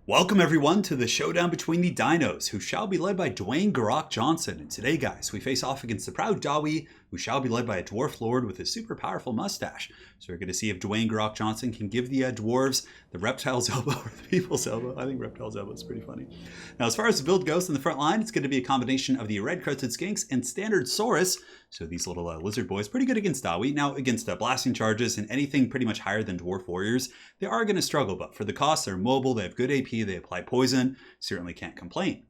Welcome everyone to the showdown between the dinos, who shall be led by Dwayne Gor-Rok Johnson. And today, guys, we face off against the proud Dawi, who shall be led by a dwarf lord with a super powerful mustache. So we're going to see if Dwayne Gor-Rok Johnson can give the dwarves the reptile's elbow or the people's elbow. I think reptile's elbow is pretty funny. Now, as far as the build goes in the front line, it's going to be a combination of the red-crested skinks and standard saurus. So these little lizard boys, pretty good against Dawi. Now, against blasting charges and anything pretty much higher than dwarf warriors, they are going to struggle. But for the cost, they're mobile, they have good AP, they apply poison, certainly can't complain.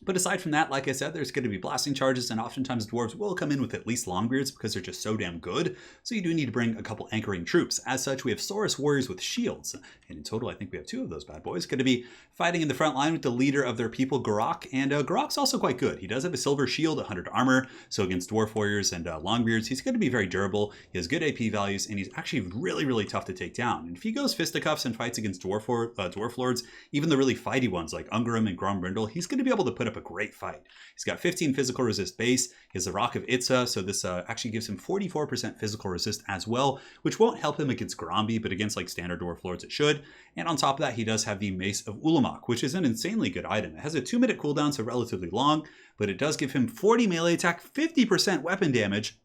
But aside from that, like I said, there's going to be blasting charges, and oftentimes dwarves will come in with at least longbeards because they're just so damn good. So you do need to bring a couple anchoring troops. As such, we have saurus warriors with shields. And in total, I think we have two of those bad boys. Going to be fighting in the front line with the leader of their people, Gor-Rok. And Gor-Rok's also quite good. He does have a silver shield, 100 armor. So against dwarf warriors and longbeards, he's going to be very durable. He has good AP values, and he's actually really, really tough to take down. And if he goes fisticuffs and fights against dwarf lords, even the really fighty ones like Ungarum and Grombrindle, he's going to be able to put up a great fight. He's got 15 physical resist base. He has the Rock of Itza, so this actually gives him 44% physical resist as well, which won't help him against Grombi, but against like standard dwarf lords it should. And on top of that, he does have the Mace of Ulamog, which is an insanely good item. It has a 2-minute cooldown, so relatively long, but it does give him 40 melee attack, 50% weapon damage,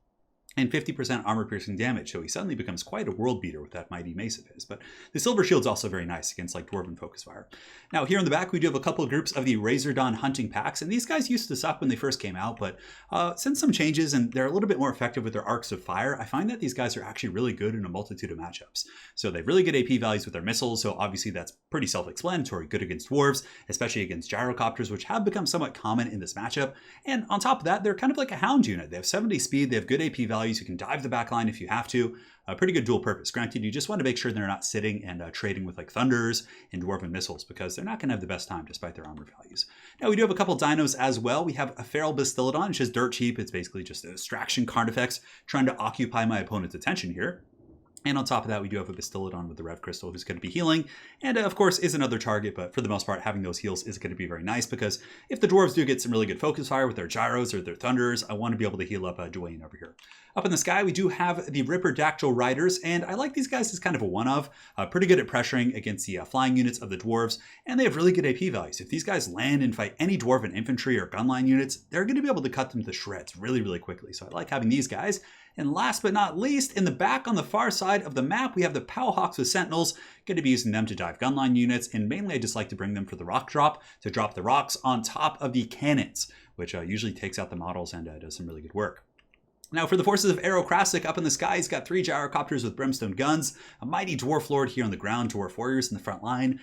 and 50% armor piercing damage, so he suddenly becomes quite a world beater with that mighty mace of his. But the silver shield's also very nice against like dwarven focus fire. Now here in the back we do have a couple of groups of the Razordon hunting packs, and these guys used to suck when they first came out, but since some changes and they're a little bit more effective with their arcs of fire, I find that these guys are actually really good in a multitude of matchups. So they have really good AP values with their missiles, so obviously that's pretty self-explanatory, good against dwarves, especially against gyrocopters, which have become somewhat common in this matchup. And on top of that, they're kind of like a hound unit. They have 70 speed, they have good AP values, you can dive the back line if you have to. A pretty good dual purpose. Granted, you just want to make sure they're not sitting and trading with like thunders and dwarven missiles, because they're not going to have the best time despite their armor values. Now we do have a couple dinos as well. We have a feral Bastillodon, which is dirt cheap. It's basically just a distraction Carnifex trying to occupy my opponent's attention here. And on top of that, we do have a Bastillodon with the Rev Crystal who's going to be healing. And of course is another target, but for the most part, having those heals is going to be very nice, because if the dwarves do get some really good focus fire with their gyros or their thunders, I want to be able to heal up Dwayne over here. Up in the sky, we do have the Ripperdactyl Riders, and I like these guys as kind of a one-of. Pretty good at pressuring against the flying units of the dwarves, and they have really good AP values. If these guys land and fight any dwarven infantry or gunline units, they're going to be able to cut them to shreds really, really quickly. So I like having these guys. And last but not least, in the back on the far side of the map, we have the Powhawks with Sentinels. Going to be using them to dive gunline units, and mainly I just like to bring them for the rock drop, to drop the rocks on top of the cannons, which usually takes out the models and does some really good work. Now for the forces of Aerocrastic, up in the sky, he's got 3 gyrocopters with brimstone guns, a mighty dwarf lord here on the ground, dwarf warriors in the front line,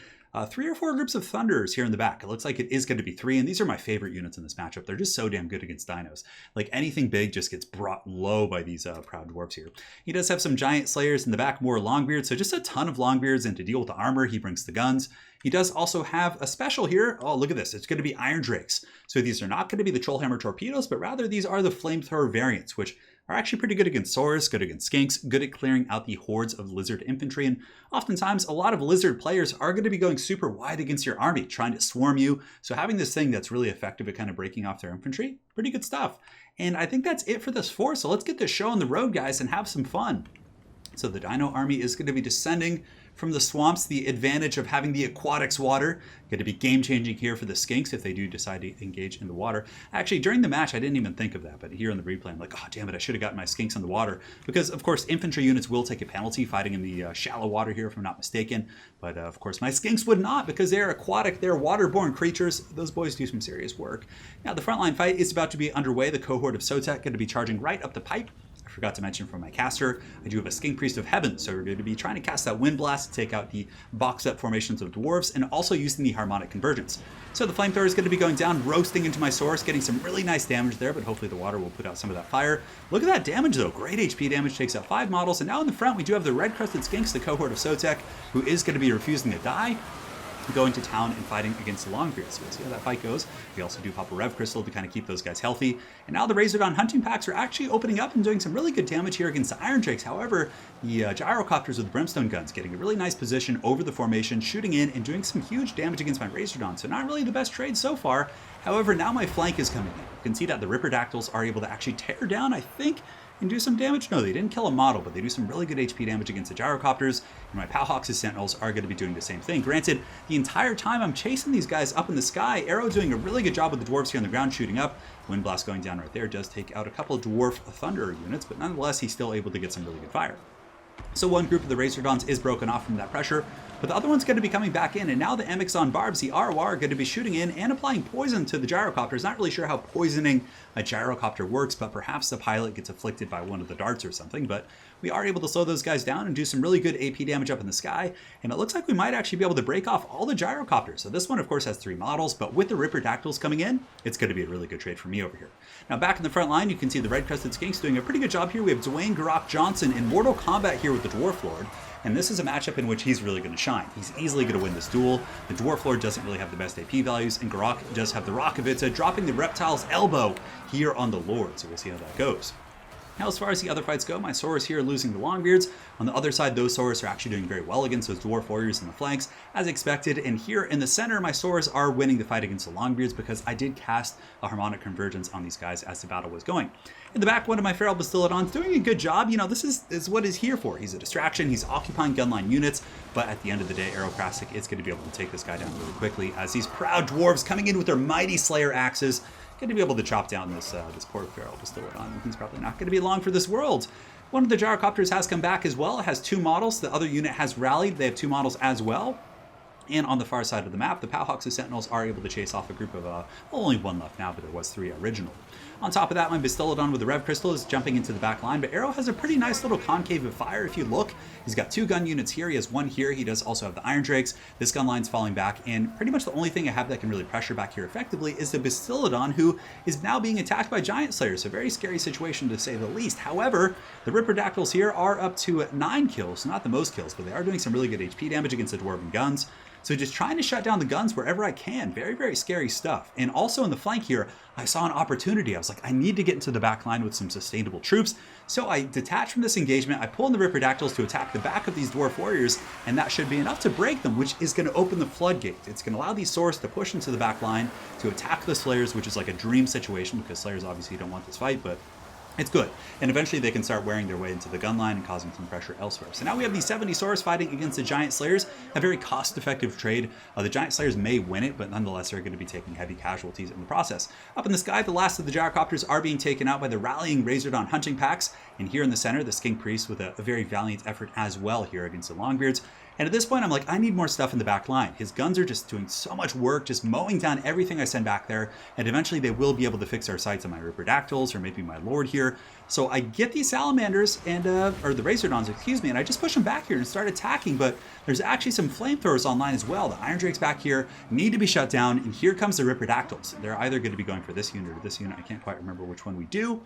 3 or 4 groups of thunderers here in the back. It looks like it is going to be 3, and these are my favorite units in this matchup. They're just so damn good against dinos. Like anything big just gets brought low by these proud dwarves here. He does have some giant slayers in the back, more longbeards, so just a ton of longbeards, and to deal with the armor, he brings the guns. He does also have a special here. Oh, look at this. It's going to be Iron Drakes. So these are not going to be the Trollhammer torpedoes, but rather these are the flamethrower variants, which are actually pretty good against saurus, good against skinks, good at clearing out the hordes of lizard infantry. And oftentimes, a lot of lizard players are going to be going super wide against your army, trying to swarm you. So having this thing that's really effective at kind of breaking off their infantry, pretty good stuff. And I think that's it for this force. So let's get this show on the road, guys, and have some fun. So the dino army is going to be descending from the swamps. The advantage of having the aquatics water, going to be game-changing here for the skinks if they do decide to engage in the water. Actually, during the match, I didn't even think of that, but here in the replay, I'm like, oh, damn it, I should have gotten my skinks in the water, because, of course, infantry units will take a penalty fighting in the shallow water here, if I'm not mistaken, but, of course, my skinks would not, because they're aquatic, they're waterborne creatures. Those boys do some serious work. Now, the frontline fight is about to be underway. The cohort of Sotek going to be charging right up the pipe. I forgot to mention from my caster, I do have a Skink Priest of Heaven, so we're going to be trying to cast that Wind Blast to take out the boxed up formations of dwarves, and also using the Harmonic Convergence. So the Flamethrower is going to be going down, roasting into my source, getting some really nice damage there, but hopefully the water will put out some of that fire. Look at that damage though, great HP damage, takes out 5 models, and now in the front we do have the Red-Crested Skinks, the cohort of Sotek, who is going to be refusing to die, going to town and fighting against the Longbeards. So we'll see how that fight goes. We also do pop a Rev Crystal to kind of keep those guys healthy. And now the Razordon hunting packs are actually opening up and doing some really good damage here against the Iron Drakes. However, the Gyrocopters with the Brimstone guns getting a really nice position over the formation, shooting in and doing some huge damage against my Razordon. So not really the best trade so far. However, now my flank is coming in. You can see that the Ripperdactyls are able to actually tear down, I think, and do some damage. No, they didn't kill a model, but they do some really good HP damage against the gyrocopters, and my Powhawks' Sentinels are going to be doing the same thing. Granted, the entire time I'm chasing these guys up in the sky, Arrow doing a really good job with the Dwarves here on the ground shooting up. Wind Blast going down right there does take out a couple of Dwarf Thunder units, but nonetheless, he's still able to get some really good fire. So one group of the Razordons is broken off from that pressure, but the other one's going to be coming back in, and now the Amazon Barbs, the ROR, are going to be shooting in and applying poison to the gyrocopters. Not really sure how poisoning a gyrocopter works, but perhaps the pilot gets afflicted by one of the darts or something, but we are able to slow those guys down and do some really good AP damage up in the sky, and it looks like we might actually be able to break off all the gyrocopters. So this one, of course, has 3 models, but with the Ripperdactyls coming in, it's going to be a really good trade for me over here. Now, back in the front line, you can see the Red-Crested Skinks doing a pretty good job here. We have Dwayne Gor-Rok Johnson in mortal combat here with the Dwarf Lord, and this is a matchup in which he's really going to shine. He's easily going to win this duel. The Dwarf Lord doesn't really have the best AP values, and Gor-Rok does have the Rokavitsa, dropping the Reptile's elbow here on the Lord, so we'll see how that goes. Now, as far as the other fights go, my Saurus here are losing the Longbeards. On the other side, those Saurus are actually doing very well against those Dwarf Warriors in the flanks, as expected. And here in the center, my Saurus are winning the fight against the Longbeards because I did cast a Harmonic Convergence on these guys as the battle was going. In the back, one of my Feral Bastiladons doing a good job. You know, this is what he's here for. He's a distraction. He's occupying gunline units. But at the end of the day, Aerocrastic is going to be able to take this guy down really quickly as these proud dwarves coming in with their mighty Slayer axes going to be able to chop down this poor Feral Bastiladon. He's probably not going to be long for this world. One of the gyrocopters has come back as well. It has 2 models. The other unit has rallied. They have 2 models as well. And on the far side of the map, the Powhawks' Sentinels are able to chase off a group of, well, only 1 left now, but there was 3 originally. On top of that, my Bastiladon with the Rev Crystal is jumping into the back line, but Arrow has a pretty nice little concave of fire if you look. He's got 2 gun units here, he has 1 here, he does also have the Iron Drakes. This gun line's falling back, and pretty much the only thing I have that can really pressure back here effectively is the Bastiladon, who is now being attacked by Giant Slayers. A very scary situation to say the least. However, the Ripperdactyls here are up to 9 kills, not the most kills, but they are doing some really good HP damage against the Dwarven guns. So just trying to shut down the guns wherever I can. Very, very scary stuff. And also in the flank here, I saw an opportunity. I was like, I need to get into the back line with some sustainable troops. So I detach from this engagement. I pull in the Ripperdactyls to attack the back of these Dwarf Warriors, and that should be enough to break them, which is going to open the floodgate. It's going to allow these Saurus to push into the back line to attack the Slayers, which is like a dream situation because Slayers obviously don't want this fight, but it's good. And eventually they can start wearing their way into the gun line and causing some pressure elsewhere. So now we have these 70 Saurus fighting against the Giant Slayers. A very cost-effective trade. The Giant Slayers may win it, but nonetheless they're going to be taking heavy casualties in the process. Up in the sky, the last of the gyrocopters are being taken out by the rallying Razordon hunting packs. And here in the center, the Skink Priest with a very valiant effort as well here against the Longbeards. And at this point, I'm like, I need more stuff in the back line. His guns are just doing so much work, just mowing down everything I send back there. And eventually they will be able to fix our sights on my Ripperdactyls or maybe my Lord here. So I get these Salamanders and, or the Razordons, excuse me, and I just push them back here and start attacking. But there's actually some flamethrowers online as well. The Iron Drakes back here need to be shut down. And here comes the Ripperdactyls. They're either going to be going for this unit or this unit. I can't quite remember which one we do.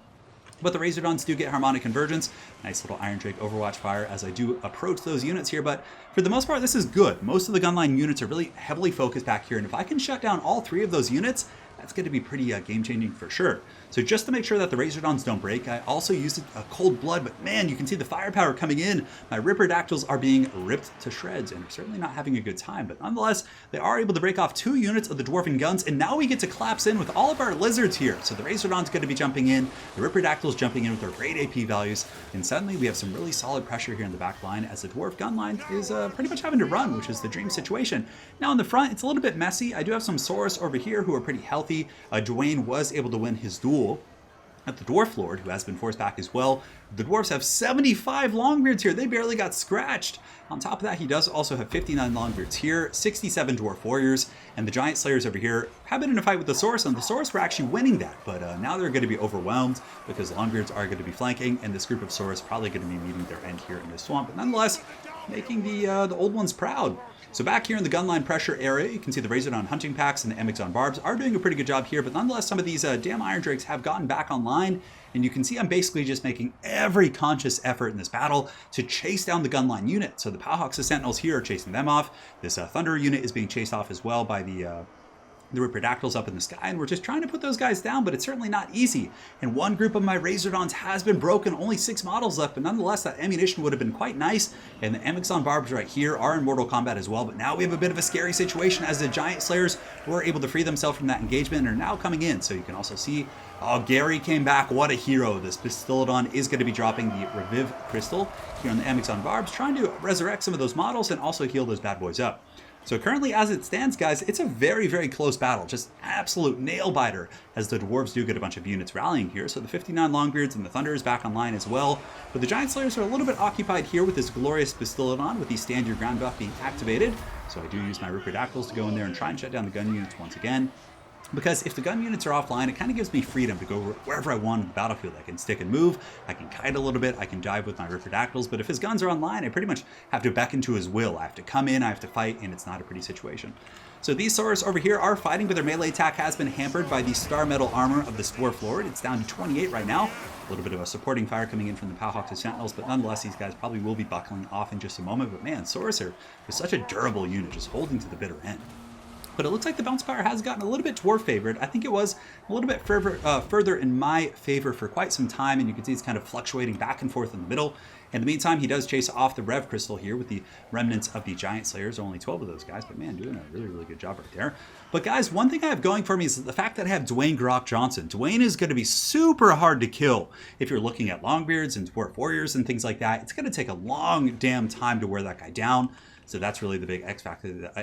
But the Razordons do get Harmonic Convergence. Nice little Iron Drake Overwatch fire as I do approach those units here. But for the most part, this is good. Most of the gunline units are really heavily focused back here. And if I can shut down all 3 of those units, that's going to be pretty game-changing for sure. So just to make sure that the Razordons don't break, I also used a Cold Blood, but man, you can see the firepower coming in. My Ripperdactyls are being ripped to shreds and are certainly not having a good time, but nonetheless, they are able to break off 2 units of the Dwarven guns, and now we get to collapse in with all of our Lizards here. So the Razordon's going to be jumping in, the Ripperdactyls jumping in with their great AP values, and suddenly we have some really solid pressure here in the back line as the Dwarf gun line is pretty much having to run, which is the dream situation. Now in the front, it's a little bit messy. I do have some Saurus over here who are pretty healthy. Dwayne was able to win his duel at the Dwarf Lord, who has been forced back as well. The Dwarfs have 75 Longbeards here. They barely got scratched. On top of that, he does also have 59 Longbeards here, 67 Dwarf Warriors, and the Giant Slayers over here have been in a fight with the Saurus, and the Saurus were actually winning that, but now they're going to be overwhelmed because Longbeards are going to be flanking, and this group of Saurus probably going to be meeting their end here in the swamp, but nonetheless, making the old ones proud. So back here in the gunline pressure area, you can see the Razordon hunting packs and the Amazon Barbs are doing a pretty good job here, but nonetheless, some of these damn Iron Drakes have gotten back online, and you can see I'm basically just making every conscious effort in this battle to chase down the gunline unit. So the Powhawks' Sentinels here are chasing them off. This Thunder unit is being chased off as well by the the Riptidactyls up in the sky, and we're just trying to put those guys down, but it's certainly not easy. And one group of my Razordons has been broken, only 6 models left, but nonetheless that ammunition would have been quite nice. And the Amazon Barbs right here are in Mortal Kombat as well, but now we have a bit of a scary situation as the Giant Slayers were able to free themselves from that engagement and are now coming in. So you can also see, oh, Gary came back, what a hero. This Pistolodon is going to be dropping the Reviv Crystal here on the Amazon Barbs, trying to resurrect some of those models and also heal those bad boys up. So currently, as it stands, guys, it's a very, very close battle. Just absolute nail-biter as the Dwarves do get a bunch of units rallying here. So the 59 Longbeards and the Thunder is back online as well. But the Giant Slayers are a little bit occupied here with this glorious Pistolodon with the Stand Your Ground buff being activated. So I do use my Riptidactyls to go in there and try and shut down the gun units once again. Because if the gun units are offline, it kind of gives me freedom to go wherever I want on the battlefield. I can stick and move, I can kite a little bit, I can dive with my Riptidactyls, but if his guns are online, I pretty much have to beckon to his will. I have to come in, I have to fight, and it's not a pretty situation. So these Saurus over here are fighting, but their melee attack has been hampered by the Star Metal armor of the Dwarf Lord. It's down to 28 right now. A little bit of a supporting fire coming in from the Powhawks and Sentinels, but nonetheless, these guys probably will be buckling off in just a moment. But man, Saurus are such a durable unit, just holding to the bitter end. But it looks like the bounce power has gotten a little bit Dwarf favored. I think it was a little bit further in my favor for quite some time, and you can see it's kind of fluctuating back and forth in the middle. In the meantime, he does chase off the Rev Crystal here with the remnants of the Giant Slayers. Only 12 of those guys, but man, doing a really, really good job right there. But guys, one thing I have going for me is the fact that I have Dwayne Gor-Rok Johnson. Dwayne is going to be super hard to kill if you're looking at Longbeards and Dwarf Warriors and things like that. It's going to take a long damn time to wear that guy down. So that's really the big X factor. I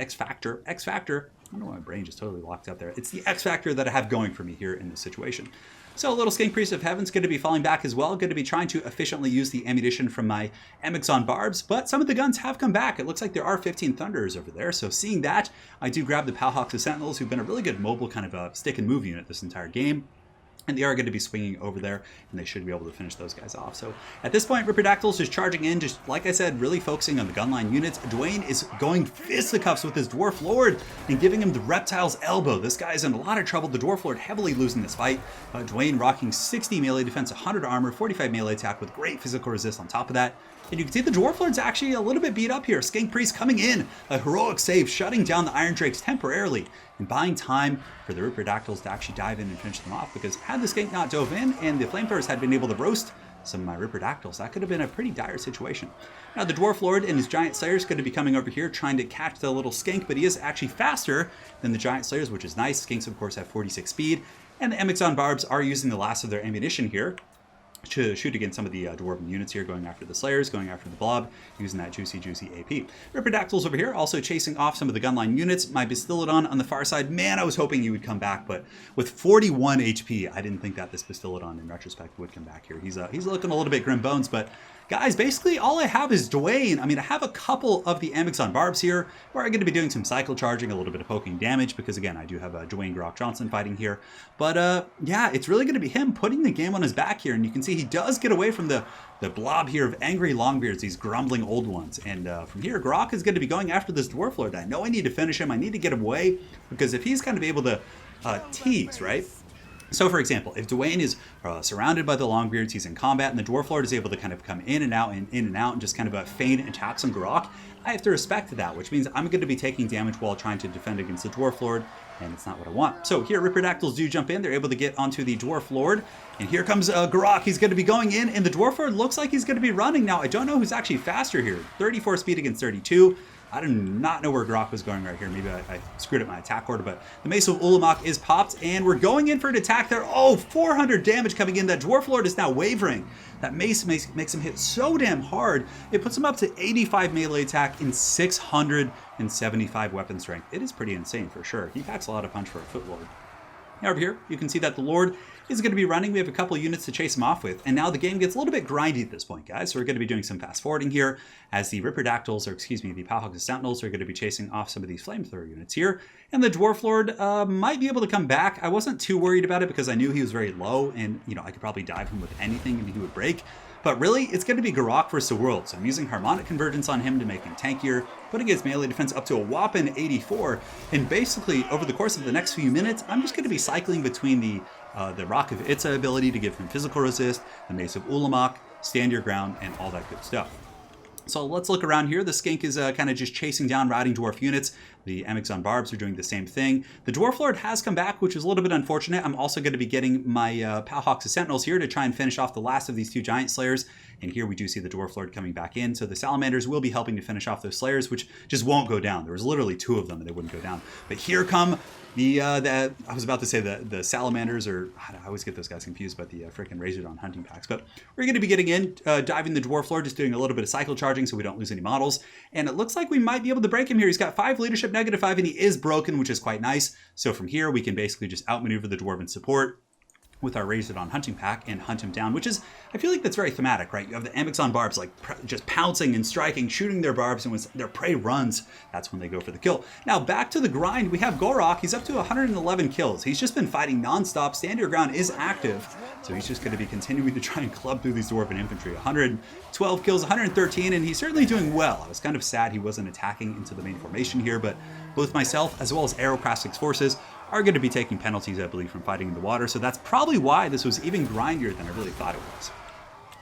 don't know why my brain just totally locked up there. It's the X factor that I have going for me here in this situation. So a little Skink Priest of Heaven's going to be falling back as well. Going to be trying to efficiently use the ammunition from my Amazon Barbs, but some of the guns have come back. It looks like there are 15 Thunderers over there. So seeing that, I do grab the Powhawks and Sentinels, who've been a really good mobile kind of a stick and move unit this entire game. And they are going to be swinging over there, and they should be able to finish those guys off. So at this point, Riptidactyls is charging in, just like I said, really focusing on the gunline units. Dwayne is going fisticuffs with his Dwarf Lord and giving him the Reptile's elbow. This guy is in a lot of trouble. The Dwarf Lord heavily losing this fight. Dwayne rocking 60 melee defense, 100 armor, 45 melee attack with great physical resist on top of that. And you can see the Dwarf Lord's actually a little bit beat up here. Skink Priest coming in, a heroic save, shutting down the Iron Drakes temporarily and buying time for the Riptidactyls to actually dive in and finish them off, because had the Skink not dove in and the Flamethrowers had been able to roast some of my Riptidactyls, that could have been a pretty dire situation. Now the Dwarf Lord and his Giant Slayers going to be coming over here trying to catch the little Skink, but he is actually faster than the Giant Slayers, which is nice. Skinks, of course, have 46 speed, and the Amazon Barbs are using the last of their ammunition here to shoot against some of the Dwarven units here, going after the Slayers, going after the Blob, using that juicy AP. Riptidactyls over here, also chasing off some of the gunline units. My Pistolodon on the far side, man, I was hoping he would come back, but with 41 HP, I didn't think that this Pistolodon, in retrospect, would come back here. He's looking a little bit grim bones, but guys, basically all I have is Dwayne. I mean, I have a couple of the Amazon Barbs here, where I'm going to be doing some cycle charging, a little bit of poking damage, because again, I do have Dwayne Gor-Rok Johnson fighting here. But yeah, it's really going to be him putting the game on his back here, and you can see he does get away from the blob here of angry Longbeards, these grumbling old ones. And from here, Gor-Rok is going to be going after this Dwarf Lord. I know I need to finish him. I need to get him away, because if he's kind of able to tease, right? So, for example, if Dwayne is surrounded by the Longbeards, he's in combat, and the Dwarf Lord is able to kind of come in and out and just kind of feign attacks on Gor-Rok, I have to respect that, which means I'm going to be taking damage while trying to defend against the Dwarf Lord, and it's not what I want. So here, Riptidactyls do jump in. They're able to get onto the Dwarf Lord, and here comes Gor-Rok. He's going to be going in, and the Dwarf Lord looks like he's going to be running. Now, I don't know who's actually faster here. 34 speed against 32. I do not know where Gor-Rok was going right here. Maybe I screwed up my attack order, but the Mace of Ulamog is popped, and we're going in for an attack there. Oh, 400 damage coming in. That Dwarf Lord is now wavering. That Mace makes him hit so damn hard. It puts him up to 85 melee attack and 675 weapon strength. It is pretty insane for sure. He packs a lot of punch for a Foot Lord. Now over here, you can see that the Lord is going to be running. We have a couple units to chase him off with, and now the game gets a little bit grindy at this point, guys. So we're going to be doing some fast forwarding here as the Riptidactyls, or excuse me, the Powhawks and Sentinels are going to be chasing off some of these Flamethrower units here, and the Dwarf Lord might be able to come back. I wasn't too worried about it because I knew he was very low, and you know, I could probably dive him with anything and he would break. But really, it's going to be Gor-Rok versus the world. So I'm using Harmonic Convergence on him to make him tankier, putting his melee defense up to a whopping 84. And basically, over the course of the next few minutes, I'm just going to be cycling between the Rock of Itza ability to give him physical resist, the Mace of Ulamog, stand your ground, and all that good stuff. So let's look around here. The Skink is kind of just chasing down riding dwarf units. The Amazon Barbs are doing the same thing. The Dwarf Lord has come back, which is a little bit unfortunate. I'm also going to be getting my Powhawks of Sentinels here to try and finish off the last of these 2 Giant Slayers. And here we do see the Dwarf Lord coming back in. So the Salamanders will be helping to finish off those Slayers, which just won't go down. There was literally 2 of them and they wouldn't go down. But here come I was about to say the Salamanders, or I always get those guys confused about the freaking Razordon hunting packs. But we're going to be getting in, diving the Dwarf Lord, just doing a little bit of cycle charging so we don't lose any models. And it looks like we might be able to break him here. He's got 5 leadership, -5, and he is broken, which is quite nice. So from here, we can basically just outmaneuver the Dwarven support with our Razordon hunting pack and hunt him down, which is, I feel like that's very thematic, right? You have the Amazon Barbs like just pouncing and striking, shooting their barbs, and when their prey runs, that's when they go for the kill. Now back to the grind, we have Gor-Rok. He's up to 111 kills. He's just been fighting nonstop. Stand your ground is active, so he's just going to be continuing to try and club through these Dwarven infantry. 112 kills, 113, and he's certainly doing well. I was kind of sad he wasn't attacking into the main formation here, but both myself as well as Aerocrastic's forces are going to be taking penalties, I believe, from fighting in the water. So that's probably why this was even grindier than I really thought it was.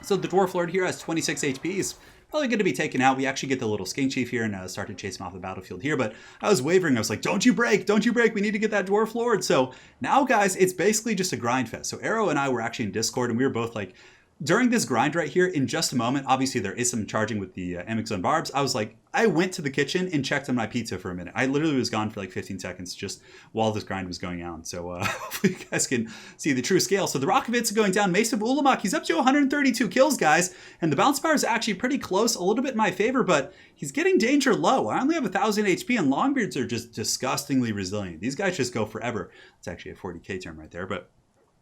So the Dwarf Lord here has 26 HP. He's probably going to be taken out. We actually get the little Skink Chief here and start to chase him off the battlefield here. But I was wavering. I was like, don't you break. Don't you break. We need to get that Dwarf Lord. So now, guys, it's basically just a grind fest. So Arrow and I were actually in Discord, and we were both like, during this grind right here, in just a moment, obviously there is some charging with the Amazon Barbs. I was like, I went to the kitchen and checked on my pizza for a minute. I literally was gone for like 15 seconds just while this grind was going on. So hopefully you guys can see the true scale. So the Rockavits are going down. Mace of Ulamog, he's up to 132 kills, guys. And the Bounce Power is actually pretty close, a little bit in my favor, but he's getting danger low. I only have 1,000 HP, and Longbeards are just disgustingly resilient. These guys just go forever. It's actually a 40k term right there, but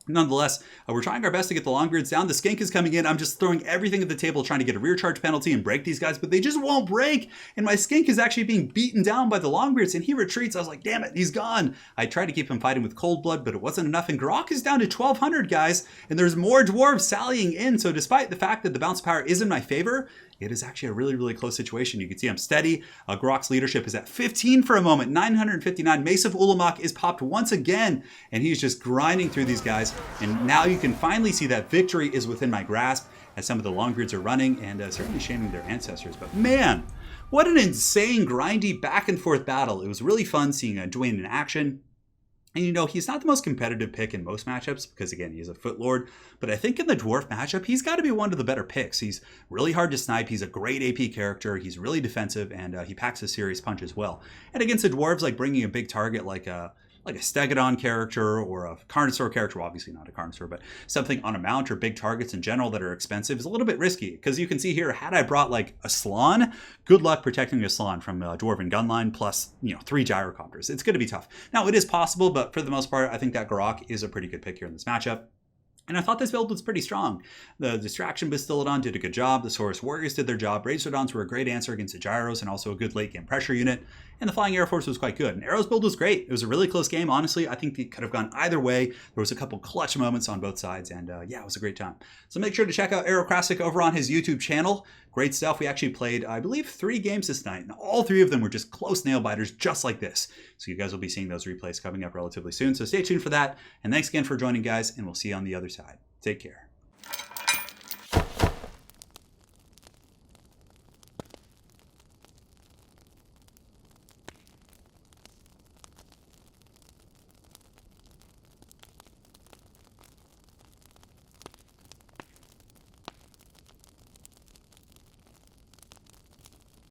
nonetheless, we're trying our best to get the Longbeards down. The Skink is coming in. I'm just throwing everything at the table trying to get a rear charge penalty and break these guys, but they just won't break. And my Skink is actually being beaten down by the Longbeards, and he retreats. I was like, damn it, he's gone. I tried to keep him fighting with Cold Blood, but it wasn't enough. And Gor-Rok is down to 1,200, guys, and there's more Dwarves sallying in. So despite the fact that the bounce power is in my favor, it is actually a really, really close situation. You can see I'm steady. Gor-Rok's leadership is at 15 for a moment, 959. Mace of Ulamog is popped once again, and he's just grinding through these guys. And now you can finally see that victory is within my grasp as some of the Longbeards are running and certainly shaming their ancestors. But man, what an insane, grindy, back and forth battle. It was really fun seeing Dwayne in action. And you know, he's not the most competitive pick in most matchups because, again, he's a Foot Lord. But I think in the Dwarf matchup, he's got to be one of the better picks. He's really hard to snipe. He's a great AP character. He's really defensive, and he packs a serious punch as well. And against the Dwarves, like bringing a big target like a Stegodon character or a Carnosaur character, well, obviously not a Carnosaur, but something on a mount or big targets in general that are expensive is a little bit risky. Because you can see here, had I brought like a Slann, good luck protecting a Slann from Dwarven gunline plus, 3 gyrocopters. It's going to be tough. Now, it is possible, but for the most part, I think that Gor-Rok is a pretty good pick here in this matchup. And I thought this build was pretty strong. The Distraction Bastillodon did a good job. The Saurus Warriors did their job. Razordons were a great answer against the Gyros and also a good late game pressure unit. And the Flying Air Force was quite good. And Arrow's build was great. It was a really close game. Honestly, I think it could have gone either way. There was a couple clutch moments on both sides. And yeah, it was a great time. So make sure to check out Aerocrastic over on his YouTube channel. Great stuff. We actually played, I believe, 3 games this night. And all 3 of them were just close nail biters, just like this. So you guys will be seeing those replays coming up relatively soon. So stay tuned for that. And thanks again for joining, guys. And we'll see you on the other side. Take care.